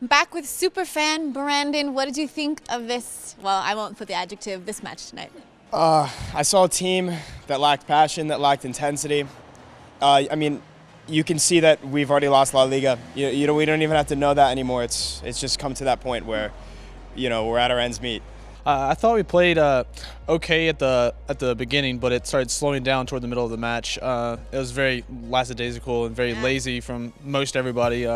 Back with superfan Brandon. What did you think of this? Well, I won't put the adjective, this match tonight. I saw a team that lacked passion, that lacked intensity. I mean, you can see that we've already lost La Liga. We don't even have to know that anymore. It's just come to that point where, we're at our ends meet. I thought we played okay at the beginning, but it started slowing down toward the middle of the match. It was very lackadaisical and very lazy from most everybody.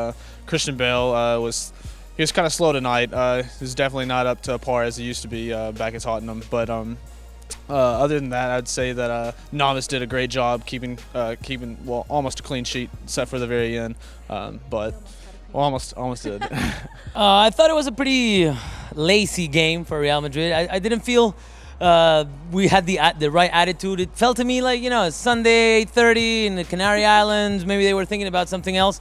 Christian Bale was kind of slow tonight. He was definitely not up to par as he used to be back at Tottenham. But other than that, I'd say that Navas did a great job keeping almost a clean sheet, except for the very end. But almost did. I thought it was a pretty lazy game for Real Madrid. I didn't feel we had the right attitude. It felt to me like, Sunday, 8:30 in the Canary Islands. Maybe they were thinking about something else.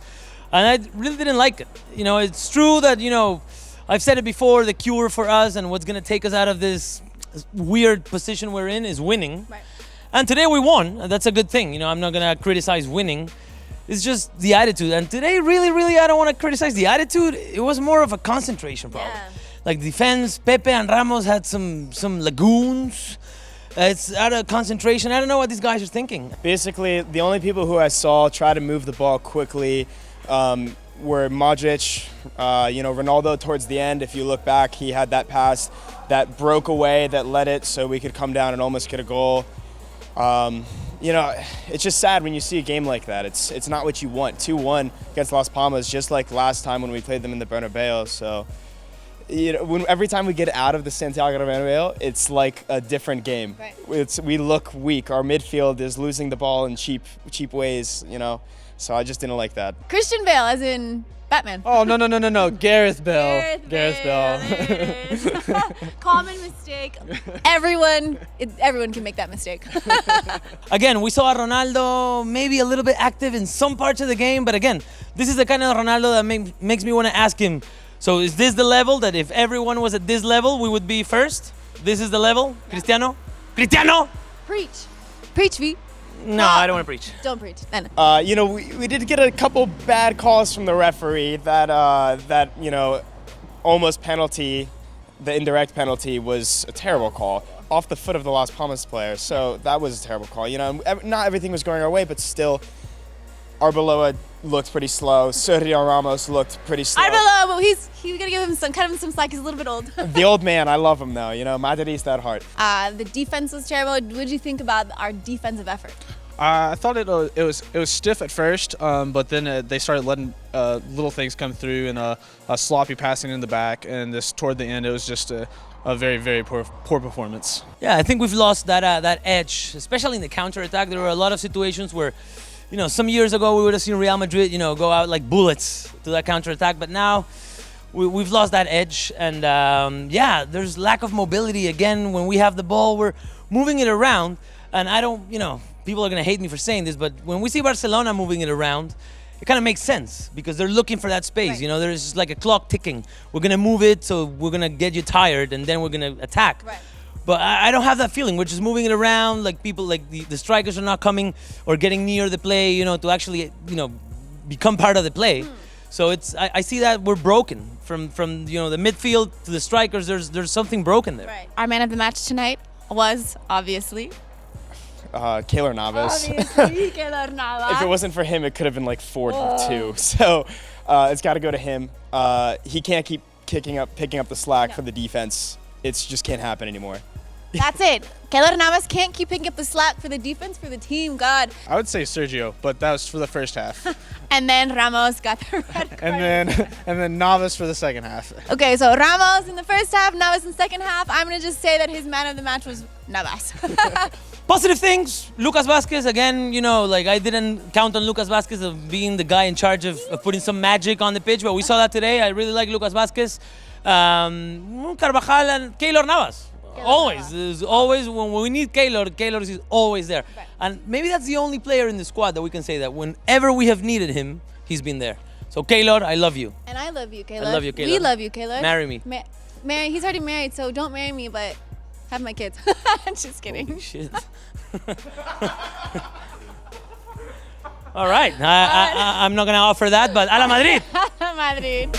And I really didn't like it. It's true that, I've said it before, the cure for us and what's going to take us out of this weird position we're in is winning. Right. And today we won. That's a good thing. I'm not going to criticize winning. It's just the attitude. And today, really, I don't want to criticize the attitude. It was more of a concentration problem. Yeah. Like defense, Pepe and Ramos had some lagoons. It's out of concentration. I don't know what these guys are thinking. Basically, the only people who I saw try to move the ball quickly were Modric, Ronaldo towards the end. If you look back, he had that pass that broke away, that led it so we could come down and almost get a goal. It's just sad when you see a game like that. It's not what you want. 2-1 against Las Palmas, just like last time when we played them in the Bernabeu. So, every time we get out of the Santiago Bernabeu, it's like a different game. Right. We look weak. Our midfield is losing the ball in cheap ways, So I just didn't like that. Christian Bale, as in Batman. Oh, no. Gareth Bale. Gareth Bale. There it is. Common mistake. Everyone can make that mistake. Again, we saw Ronaldo maybe a little bit active in some parts of the game, but again, this is the kind of Ronaldo that makes me want to ask him, so is this the level that if everyone was at this level, we would be first? This is the level? Yeah. Cristiano? Preach, V. No, I don't want to preach. Don't preach. Then. We did get a couple bad calls from the referee. That almost penalty, the indirect penalty, was a terrible call off the foot of the Las Palmas player. So that was a terrible call. Not everything was going our way, but still, Arbeloa looked pretty slow. Sergio Ramos looked pretty slow. Arbeloa, but he's gonna give him some slack. He's a little bit old. The old man, I love him though. Madridista at heart. The defense was terrible. What did you think about our defensive effort? I thought it was stiff at first, but then they started letting little things come through and a sloppy passing in the back, and toward the end it was just a very, very poor performance. Yeah, I think we've lost that edge, especially in the counterattack. There were a lot of situations where, some years ago we would have seen Real Madrid, go out like bullets to that counterattack, but now we've lost that edge, and there's lack of mobility again. When we have the ball, we're moving it around, and I don't, people are going to hate me for saying this, but when we see Barcelona moving it around, it kind of makes sense because they're looking for that space. Right. There's like a clock ticking. We're going to move it, so we're going to get you tired, and then we're going to attack. Right. But I don't have that feeling. We're just moving it around, like people, like the strikers are not coming or getting near the play, to actually, become part of the play. So I see that we're broken from the midfield to the strikers. There's something broken there. Right. Our man of the match tonight was obviously Keylor Navas. Obviously, Keylor Navas. If it wasn't for him, it could have been like 4-2. So it's got to go to him. He can't keep picking up the slack for the defense. It just can't happen anymore. That's it. Keylor Navas can't keep picking up the slack for the defense, for the team. God. I would say Sergio, but that was for the first half. And then Ramos got the red card. and then Navas for the second half. Okay, so Ramos in the first half, Navas in the second half. I'm going to just say that his man of the match was Navas. Positive things, Lucas Vázquez, again, I didn't count on Lucas Vázquez of being the guy in charge of putting some magic on the pitch, but we saw that today. I really like Lucas Vázquez, Carvajal, and Keylor Navas. Always when we need Keylor is always there. Right. And maybe that's the only player in the squad that we can say that whenever we have needed him, he's been there. So Keylor, I love you. And I love you, Keylor. I love you, Keylor. We love you, Keylor. Marry me. He's already married, so don't marry me, but have my kids. Just kidding. Holy shit. All right. I'm not going to offer that, but a la Madrid. Madrid.